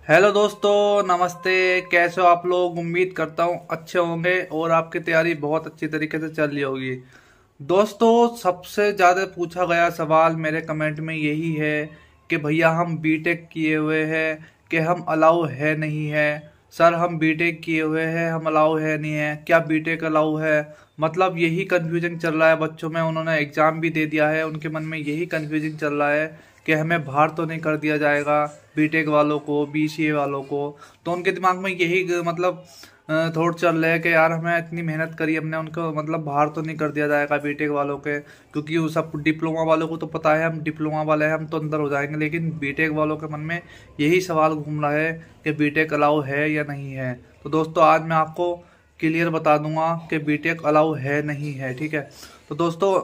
Hello दोस्तों, नमस्ते। कैसे हो आप लोग? उम्मीद करता हूँ अच्छे होंगे और आपकी तैयारी बहुत अच्छी तरीके से चल रही होगी। दोस्तों, सबसे ज़्यादा पूछा गया सवाल मेरे कमेंट में यही है कि भैया हम बीटेक किए हुए हैं कि हम अलाउ है नहीं है। सर हम बीटेक किए हुए हैं, हम अलाउ है नहीं है, क्या बीटेक अलाउ है? मतलब यही कन्फ्यूजन चल रहा है बच्चों में। उन्होंने एग्ज़ाम भी दे दिया है, उनके मन में यही कन्फ्यूजन चल रहा है कि हमें बाहर तो नहीं कर दिया जाएगा बीटेक वालों को, बीसीए वालों को। तो उनके दिमाग में यही मतलब थॉट चल रहा है कि यार हमें इतनी मेहनत करी हमने, उनको मतलब बाहर तो नहीं कर दिया जाएगा बीटेक वालों के, क्योंकि वो सब डिप्लोमा वालों को तो पता है हम डिप्लोमा वाले हैं, हम तो अंदर हो जाएंगे। लेकिन बीटेक वालों के मन में यही सवाल घूम रहा है कि बीटेक अलाउ है या नहीं है। तो दोस्तों, आज मैं आपको क्लियर बता दूंगा कि बीटेक अलाउ है नहीं है। ठीक है, तो दोस्तों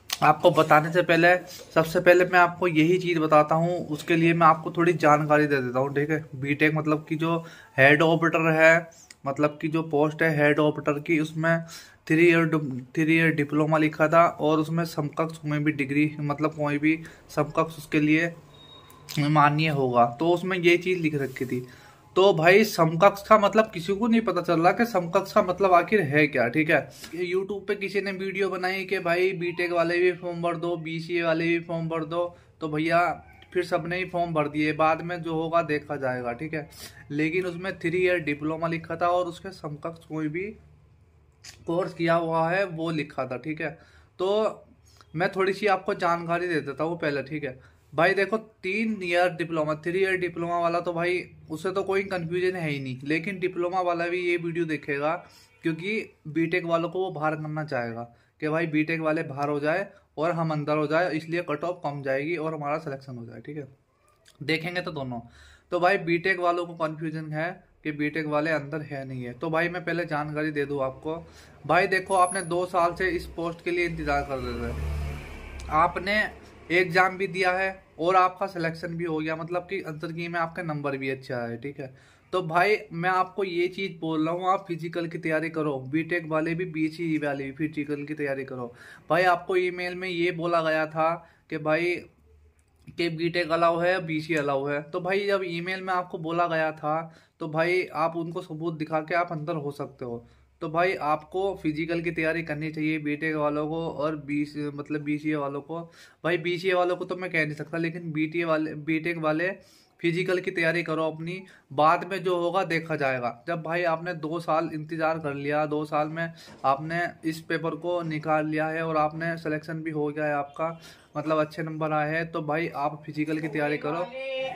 आपको बताने से पहले सबसे पहले मैं आपको यही चीज़ बताता हूँ, उसके लिए मैं आपको थोड़ी जानकारी दे देता हूँ। ठीक है, बीटेक मतलब कि जो हेड ऑपरेटर है, मतलब कि जो पोस्ट है हेड ऑपरेटर की, उसमें 3 ईयर डिप्लोमा लिखा था और उसमें समकक्ष में भी डिग्री, मतलब कोई भी समकक्ष उसके लिए मान्य होगा, तो उसमें ये चीज़ लिख रखी थी। तो भाई समकक्ष का मतलब किसी को नहीं पता चल रहा कि समकक्ष का मतलब आखिर है क्या। ठीक है, यूट्यूब पे किसी ने वीडियो बनाई कि भाई बीटेक वाले भी फॉर्म भर दो, बीसीए वाले भी फॉर्म भर दो। तो भैया फिर सबने ही फॉर्म भर दिए, बाद में जो होगा देखा जाएगा। ठीक है, लेकिन उसमें 3 ईयर डिप्लोमा लिखा था और उसके समकक्ष कोई भी कोर्स किया हुआ है वो लिखा था। ठीक है, तो मैं थोड़ी सी आपको जानकारी दे देता हूँ पहले। ठीक है भाई, देखो 3 ईयर डिप्लोमा, 3 ईयर डिप्लोमा वाला तो भाई उससे तो कोई कंफ्यूजन है ही नहीं, लेकिन डिप्लोमा वाला भी ये वीडियो देखेगा क्योंकि बीटेक वालों को वो बाहर करना चाहेगा कि भाई बीटेक वाले बाहर हो जाए और हम अंदर हो जाए, इसलिए कट ऑफ कम जाएगी और हमारा सिलेक्शन हो जाए। ठीक है, देखेंगे तो दोनों। तो भाई बीटेक वालों को कंफ्यूजन है कि बीटेक वाले अंदर है नहीं है। तो भाई मैं पहले जानकारी दे दूं आपको। भाई देखो, आपने 2 साल से इस पोस्ट के लिए इंतजार कर रहे थे, आपने एग्जाम भी दिया है और आपका सिलेक्शन भी हो गया, मतलब कि अंतर की में आपका नंबर भी अच्छा है। ठीक है, तो भाई मैं आपको ये चीज बोल रहा हूँ, आप फिजिकल की तैयारी करो, बीटेक वाले भी बीसी वाले भी फिजिकल की तैयारी करो। भाई आपको ईमेल में ये बोला गया था कि भाई कि बीटेक अलाउ है, बीसी अलाउ है। तो भाई जब ईमेल में आपको बोला गया था तो भाई आप उनको सबूत दिखा के आप अंदर हो सकते हो। तो भाई आपको फिजिकल की तैयारी करनी चाहिए बीटेक वालों को और बीसीए वालों को। भाई बीसीए वालों को तो मैं कह नहीं सकता, लेकिन बीटेक वाले फिजिकल की तैयारी करो अपनी, बाद में जो होगा देखा जाएगा। जब भाई आपने 2 साल इंतजार कर लिया, 2 साल में आपने इस पेपर को निकाल लिया है और आपने सिलेक्शन भी हो गया है आपका, मतलब अच्छे नंबर आए हैं, तो भाई आप फिजिकल की तैयारी करो,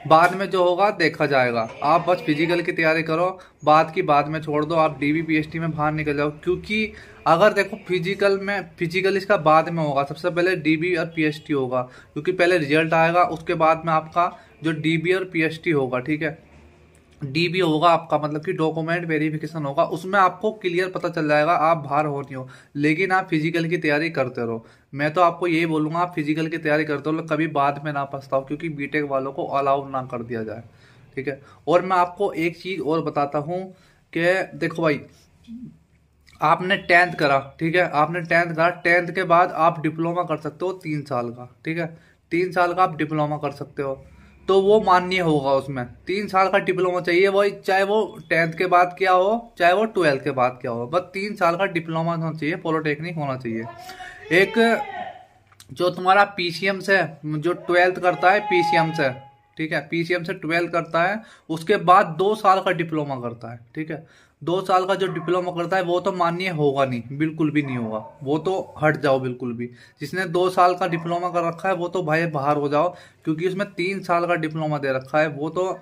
बाद में जो होगा देखा जाएगा। आप बस फिजिकल की तैयारी करो, बाद की बाद में छोड़ दो, आप डीबी पीएचडी में बाहर निकल जाओ। क्योंकि अगर देखो फिजिकल इसका बाद में होगा, सबसे पहले डीबी और पीएचडी होगा, क्योंकि पहले रिजल्ट आएगा उसके बाद में आपका जो डीबी और पीएचडी होगा। ठीक है, डीबी होगा आपका मतलब कि डॉक्यूमेंट वेरिफिकेशन होगा, उसमें आपको क्लियर पता चल जाएगा आप बाहर हो नहीं हो। लेकिन आप फिजिकल की तैयारी करते रहो, मैं तो आपको यही बोलूंगा आप फिजिकल की तैयारी करते रहो, कभी बाद में ना पछताओ, क्योंकि बीटेक वालों को अलाउ ना कर दिया जाए। ठीक है, और मैं आपको एक चीज और बताता हूँ कि देखो भाई, आपने 10th करा, ठीक है, आपने 10th करा, 10th के बाद आप डिप्लोमा कर सकते हो 3 साल का। ठीक है, 3 साल का आप डिप्लोमा कर सकते हो, तो वो मान्य होगा। उसमें 3 साल का डिप्लोमा चाहिए, वही चाहे वो 10th के बाद क्या हो, चाहे वो 12th के बाद क्या हो, बस 3 साल का डिप्लोमा होना चाहिए, पॉलिटेक्निक होना चाहिए। एक जो तुम्हारा पीसीएम से जो 12th करता है पीसीएम से, ठीक है, पीसीएम से 12th करता है, उसके बाद 2 साल का डिप्लोमा करता है। ठीक है, 2 साल का जो डिप्लोमा करता है वो तो मान्य होगा नहीं, बिल्कुल भी नहीं होगा, वो तो हट जाओ बिल्कुल भी। जिसने 2 साल का डिप्लोमा कर रखा है वो तो भाई बाहर हो जाओ, क्योंकि उसमें 3 साल का डिप्लोमा दे रखा है, वो तो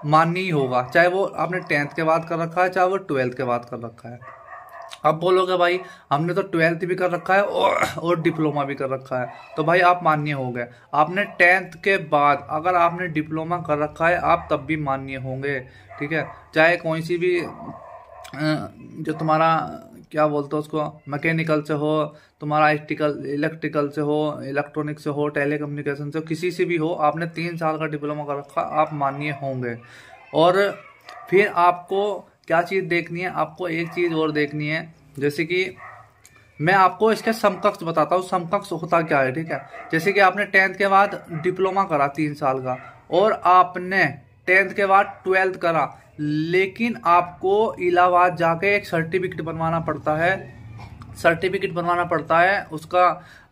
मान्य ही होगा, चाहे वो आपने 10th के बाद कर रखा है, चाहे वो 12th के बाद कर रखा है। अब बोलोगे भाई हमने तो 12th भी कर रखा है और डिप्लोमा भी कर रखा है, तो भाई आप मान्य हो गए। आपने 10th के बाद अगर आपने डिप्लोमा कर रखा है आप तब भी मान्य होंगे। ठीक है, चाहे कोई सी भी जो तुम्हारा क्या बोलते हो उसको, मैकेनिकल से हो, तुम्हारा इलेक्ट्रिकल से हो, इलेक्ट्रॉनिक से हो, टेलीकम्युनिकेशन से हो, किसी से भी हो, आपने 3 साल का डिप्लोमा कर रखा, आप मान्य होंगे। और फिर आपको क्या चीज़ देखनी है, आपको एक चीज़ और देखनी है, जैसे कि मैं आपको इसके समकक्ष बताता हूँ, समकक्ष होता क्या है। ठीक है, जैसे कि आपने 10th के बाद डिप्लोमा करा 3 साल का, और आपने 10th के बाद 12th करा, लेकिन आपको इलाहाबाद जाके एक सर्टिफिकेट बनवाना पड़ता है। सर्टिफिकेट बनवाना पड़ता है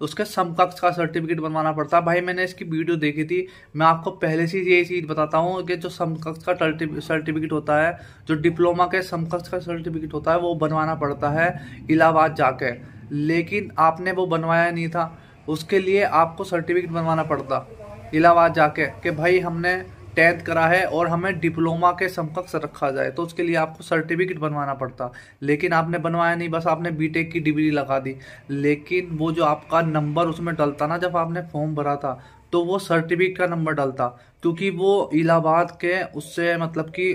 उसके समकक्ष का सर्टिफिकेट बनवाना पड़ता है। भाई मैंने इसकी वीडियो देखी थी, मैं आपको पहले से ये चीज़ बताता हूँ कि जो समकक्ष का सर्टिफिकेट होता है, जो डिप्लोमा के समकक्ष का सर्टिफिकेट होता है, वो बनवाना पड़ता है इलाहाबाद जाके। लेकिन आपने वो बनवाया नहीं था, उसके लिए आपको सर्टिफिकेट बनवाना पड़ता इलाहाबाद जाके कि भाई हमने 10th करा है और हमें डिप्लोमा के समकक्ष रखा जाए, तो उसके लिए आपको सर्टिफिकेट बनवाना पड़ता। लेकिन आपने बनवाया नहीं, बस आपने बीटेक की डिग्री लगा दी। लेकिन वो जो आपका नंबर उसमें डलता ना, जब आपने फॉर्म भरा था, तो वो सर्टिफिकेट का नंबर डलता, क्योंकि वो इलाहाबाद के उससे मतलब कि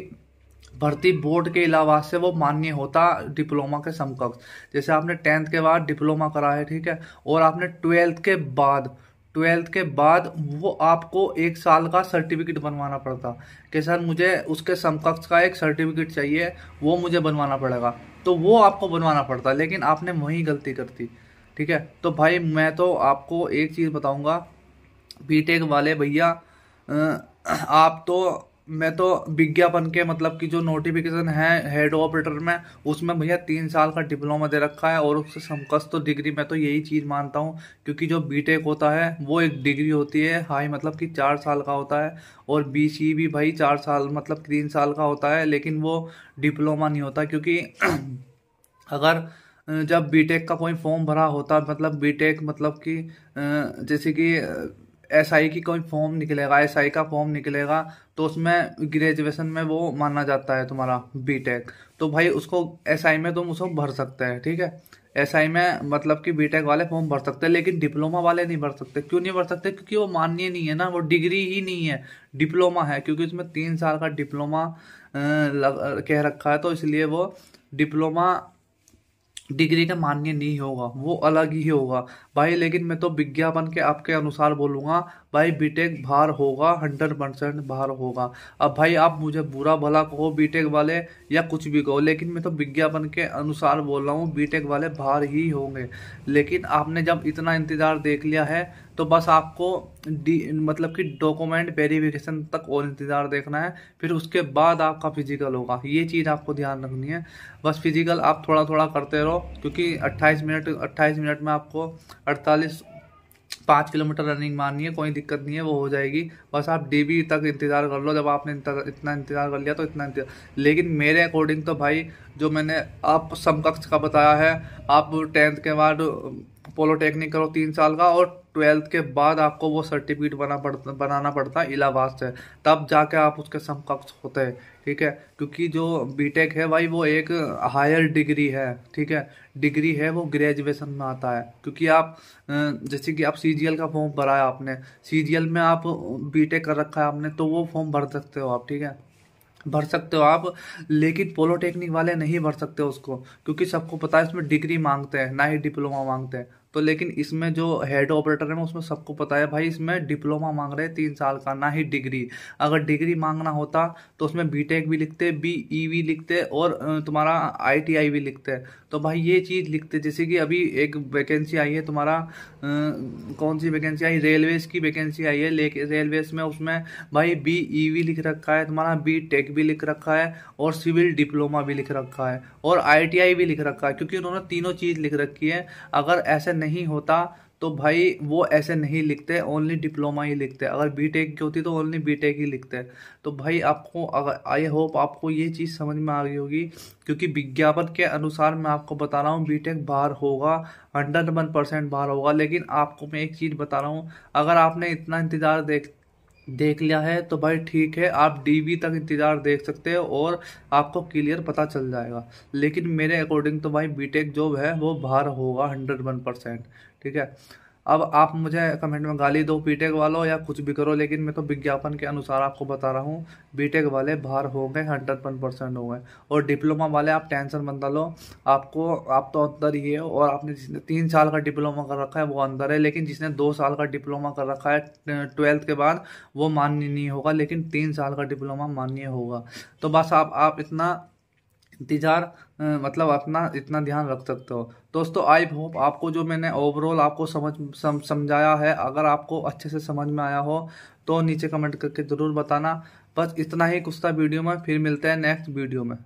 भर्ती बोर्ड के इलाहाबाद से वो मान्य होता डिप्लोमा के समकक्ष। जैसे आपने 10th के बाद डिप्लोमा करा है, ठीक है, और आपने 12th के बाद वो आपको 1 साल का सर्टिफिकेट बनवाना पड़ता कि सर मुझे उसके समकक्ष का एक सर्टिफिकेट चाहिए, वो मुझे बनवाना पड़ेगा, तो वो आपको बनवाना पड़ता। लेकिन आपने वही गलती कर दी, ठीक है। तो भाई मैं तो आपको एक चीज़ बताऊंगा, बीटेक वाले भैया, आप तो, मैं तो विज्ञापन के मतलब कि जो नोटिफिकेशन है हेड ऑपरेटर में, उसमें भैया 3 साल का डिप्लोमा दे रखा है और उससे समकक्ष तो डिग्री, मैं तो यही चीज़ मानता हूँ। क्योंकि जो बीटेक होता है वो एक डिग्री होती है हाई, मतलब कि 4 साल का होता है, और बीसी भी भाई 4 साल मतलब 3 साल का होता है, लेकिन वो डिप्लोमा नहीं होता। क्योंकि अगर जब बीटेक का कोई फॉर्म भरा होता, मतलब बीटेक मतलब कि जैसे कि एसआई की कोई फॉर्म निकलेगा, एसआई का फॉर्म निकलेगा, तो उसमें ग्रेजुएशन में वो माना जाता है तुम्हारा बीटेक। तो भाई उसको एसआई में तुम उसको भर सकते हैं, ठीक है। एसआई में मतलब कि बीटेक वाले फॉर्म भर सकते हैं, लेकिन डिप्लोमा वाले नहीं भर सकते। क्यों नहीं भर सकते? क्योंकि वो मान्य नहीं है ना, वो डिग्री ही नहीं है, डिप्लोमा है। क्योंकि उसमें 3 साल का डिप्लोमा कह रखा है, तो इसलिए वो डिप्लोमा डिग्री का मान्य नहीं होगा, वो अलग ही होगा भाई। लेकिन मैं तो विज्ञापन के आपके अनुसार बोलूंगा भाई, बीटेक बाहर होगा, 100% बाहर होगा। अब भाई आप मुझे बुरा भला कहो बीटेक वाले या कुछ भी कहो, लेकिन मैं तो विज्ञापन के अनुसार बोल रहा हूँ, बीटेक वाले बाहर ही होंगे। लेकिन आपने जब इतना इंतजार देख लिया है, तो बस आपको मतलब कि डॉक्यूमेंट वेरिफिकेशन तक और इंतज़ार देखना है, फिर उसके बाद आपका फिजिकल होगा। ये चीज़ आपको ध्यान रखनी है। बस फिजिकल आप थोड़ा थोड़ा करते रहो, क्योंकि 28 मिनट में आपको 5 किलोमीटर रनिंग मारनी है, कोई दिक्कत नहीं है, वो हो जाएगी। बस आप डीबी तक इंतज़ार कर लो। जब आपने इतना इंतज़ार कर लिया तो इतना इंतज़ार। लेकिन मेरे अकॉर्डिंग तो भाई, जो मैंने आप समकक्ष का बताया है, आप 10th के बाद पॉलिटेक्निक करो 3 साल का, और 12th के बाद आपको वो सर्टिफिकेट बनाना पड़ता है इलाहाबाद से, तब जाके आप उसके समकक्ष होते हैं, ठीक है। क्योंकि जो बीटेक है भाई, वो एक हायर डिग्री है, ठीक है, डिग्री है, वो ग्रेजुएशन में आता है। क्योंकि आप जैसे कि आप सीजीएल का फॉर्म भरा है आपने, सीजीएल में आप बीटेक कर रखा है आपने, तो वो फॉर्म भर सकते हो आप, ठीक है, भर सकते हो आप। लेकिन पॉलिटेक्निक वाले नहीं भर सकते उसको, क्योंकि सबको पता है इसमें डिग्री मांगते हैं, ना ही डिप्लोमा मांगते हैं। तो लेकिन इसमें जो हेड ऑपरेटर है, उसमें सबको पता है भाई, इसमें डिप्लोमा मांग रहे हैं 3 साल का, ना ही डिग्री। अगर डिग्री मांगना होता तो उसमें बीटेक भी लिखते, बीईवी लिखते, और तुम्हारा आईटीआई भी लिखते। तो भाई ये चीज़ लिखते। जैसे कि अभी एक वैकेंसी आई है तुम्हारा, कौन सी वैकेंसी आई, रेलवेज की वैकेंसी आई है, लेकिन रेलवेज में उसमें भाई बीईवी लिख रखा है तुम्हारा, बीटेक भी लिख रखा है, और सिविल डिप्लोमा भी लिख रखा है, और आईटीआई भी लिख रखा है। क्योंकि उन्होंने तीनों चीज़ लिख रखी है। अगर ऐसे नहीं होता तो भाई वो ऐसे नहीं लिखते, ओनली डिप्लोमा ही लिखते। अगर बीटेक की होती तो ओनली बीटेक ही लिखते। तो भाई आपको, अगर आई होप आपको ये चीज़ समझ में आ गई होगी, क्योंकि विज्ञापन के अनुसार मैं आपको बता रहा हूँ बीटेक बाहर होगा, 101% बाहर होगा। लेकिन आपको मैं एक चीज़ बता रहा हूँ, अगर आपने इतना इंतज़ार देख लिया है तो भाई ठीक है, आप डीबी तक इंतज़ार देख सकते हो और आपको क्लियर पता चल जाएगा। लेकिन मेरे अकॉर्डिंग तो भाई बीटेक जो है वो बाहर होगा 101%, ठीक है। अब आप मुझे कमेंट में गाली दो बीटेक वालों या कुछ भी करो, लेकिन मैं तो विज्ञापन के अनुसार आपको बता रहा हूँ, बीटेक वाले बाहर हो गए, 101% हो गए। और डिप्लोमा वाले आप टेंशन मत लो, आपको, आप तो अंदर ही है। और आपने जिसने 3 साल का डिप्लोमा कर रखा है वो अंदर है, लेकिन जिसने 2 साल का डिप्लोमा कर रखा है 12th के बाद, वो मान्य नहीं होगा, लेकिन 3 साल का डिप्लोमा मान्य होगा। तो बस आप इतना इंतजार मतलब अपना इतना ध्यान रख सकते हो। दोस्तों आई होप आपको जो मैंने ओवरऑल आपको समझाया है, अगर आपको अच्छे से समझ में आया हो तो नीचे कमेंट करके ज़रूर बताना। बस इतना ही कुछ था वीडियो में, फिर मिलते हैं नेक्स्ट वीडियो में।